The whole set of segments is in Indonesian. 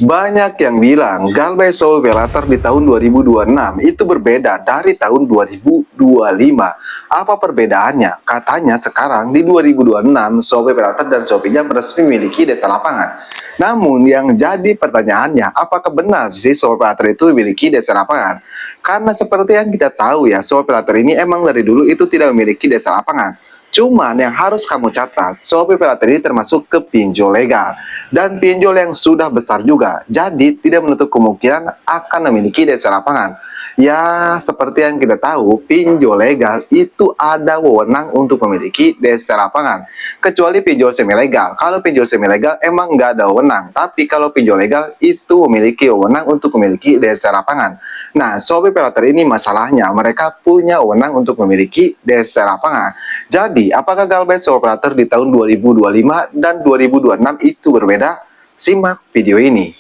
Banyak yang bilang Galway Soul Velator di tahun 2026 itu berbeda dari tahun 2025. Apa perbedaannya? Katanya sekarang di 2026 Soul Velator dan Shopee Jam resmi memiliki desa lapangan. Namun yang jadi pertanyaannya, apakah benar sih Soul Velator itu memiliki desa lapangan? Karena seperti yang kita tahu ya, Soul Velator ini emang dari dulu itu tidak memiliki desa lapangan. Cuman yang harus kamu catat, Shopee Pirater ini termasuk ke pinjol legal. Dan pinjol yang sudah besar juga. Jadi tidak menutup kemungkinan akan memiliki desa lapangan. Ya, seperti yang kita tahu, pinjol legal itu ada wewenang untuk memiliki desa lapangan. Kecuali pinjol semi legal. Kalau pinjol semi legal emang nggak ada wewenang. Tapi kalau pinjol legal itu memiliki wewenang untuk memiliki desa lapangan. Nah, Shopee Pirater ini masalahnya mereka punya wewenang untuk memiliki desa lapangan. Jadi, apakah Galbait Shopee Pirater di tahun 2025 dan 2026 itu berbeda? Simak video ini.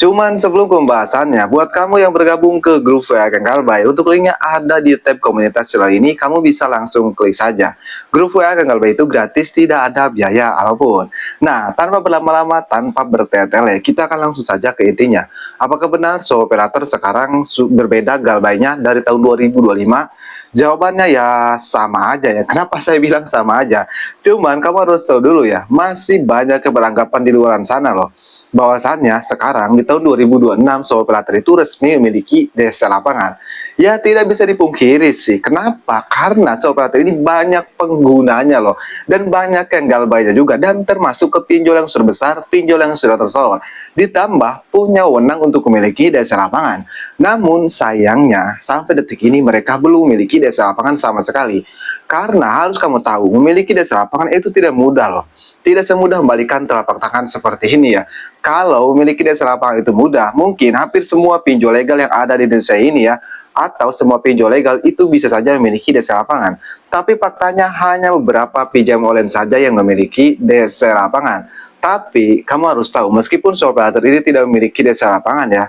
Cuman sebelum pembahasannya, buat kamu yang bergabung ke grup WA Kang Galbay, untuk linknya ada di tab komunitas channel ini, kamu bisa langsung klik saja. Grup WA Kang Galbay itu gratis, tidak ada biaya apapun. Nah, tanpa berlama-lama, tanpa bertele-tele, kita akan langsung saja ke intinya. Apakah benar Shopee Operator sekarang berbeda Galbaynya dari tahun 2025? Jawabannya ya sama aja ya. Kenapa saya bilang sama aja? Cuman kamu harus tahu dulu ya, masih banyak keberanggapan di luar sana loh. Bahwasannya sekarang di tahun 2026 Shopee Operator itu resmi memiliki desa lapangan. Ya tidak bisa dipungkiri sih. Kenapa? Karena Shopee Operator ini banyak penggunanya loh. Dan banyak yang galbainya juga. Dan termasuk ke pinjol yang sudah besar, pinjol yang sudah tersohor. Ditambah punya wewenang untuk memiliki desa lapangan. Namun sayangnya sampai detik ini mereka belum memiliki desa lapangan sama sekali. Karena harus kamu tahu, memiliki desa lapangan itu tidak mudah loh. Tidak semudah membalikan telapak tangan seperti ini ya. Kalau memiliki desa lapangan itu mudah, mungkin hampir semua pinjol legal yang ada di Indonesia ini ya, atau semua pinjol legal itu bisa saja memiliki desa lapangan. Tapi faktanya hanya beberapa pinjam online saja yang memiliki desa lapangan. Tapi kamu harus tahu, meskipun Shopee Operator ini tidak memiliki desa lapangan ya,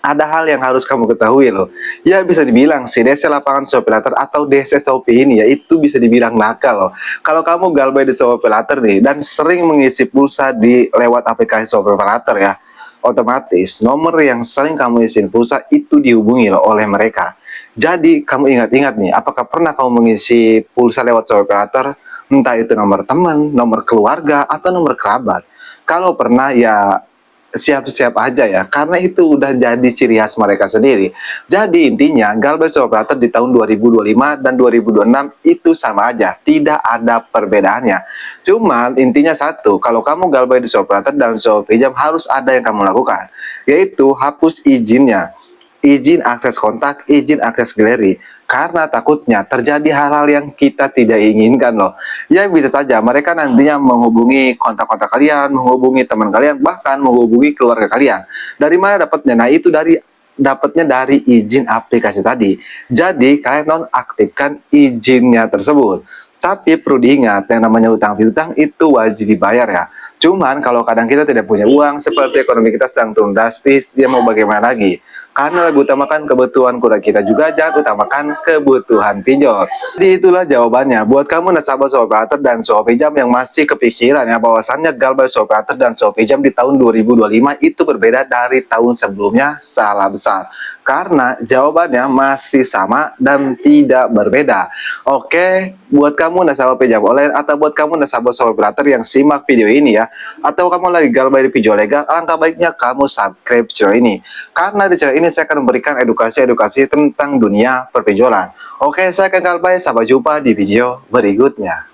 ada hal yang harus kamu ketahui loh. Ya bisa dibilang sih desa lapangan Shopee Operator atau desa Shopee ini ya itu bisa dibilang nakal loh. Kalau kamu galbay di Shopee Operator nih dan sering mengisi pulsa di lewat aplikasi Shopee Operator ya, otomatis nomor yang sering kamu isiin pulsa itu dihubungi loh oleh mereka. Jadi kamu ingat-ingat nih, apakah pernah kamu mengisi pulsa lewat Shopee Operator? Entah itu nomor teman, nomor keluarga, atau nomor kerabat. Kalau pernah ya siap-siap aja ya, karena itu udah jadi ciri khas mereka sendiri. Jadi intinya Galbay Operator di tahun 2025 dan 2026 itu sama aja, tidak ada perbedaannya. Cuman intinya satu, kalau kamu Galbay di Operator dan Shopee Jam harus ada yang kamu lakukan, yaitu hapus izinnya, izin akses kontak, izin akses galeri. Karena takutnya terjadi hal-hal yang kita tidak inginkan loh. Ya bisa saja mereka nantinya menghubungi kontak-kontak kalian, menghubungi teman kalian, bahkan menghubungi keluarga kalian. Dari mana dapatnya? Nah itu dapatnya dari izin aplikasi tadi. Jadi kalian nonaktifkan izinnya tersebut. Tapi perlu diingat yang namanya utang piutang itu wajib dibayar ya. Cuman kalau kadang kita tidak punya uang, seperti ekonomi kita sedang turun drastis, ya mau bagaimana lagi? Karena lebih utamakan kebutuhan kuda kita juga, jangan utamakan kebutuhan pinjol. Jadi itulah jawabannya. Buat kamu nasabah Shopee Operator dan Shopee Jam yang masih kepikiran ya bahwasannya Galbay Shopee Operator dan Shopee Jam di tahun 2025 itu berbeda dari tahun sebelumnya, salah besar. Karena jawabannya masih sama dan tidak berbeda. Oke, buat kamu nasabah pinjam online atau buat kamu nasabah Shopee Operator yang simak video ini ya, atau kamu lagi galbay di pinjol legal, alangkah baiknya kamu subscribe channel ini. Karena di channel ini saya akan memberikan edukasi-edukasi tentang dunia perpinjolan. Oke, saya akan Galbay, sampai jumpa di video berikutnya.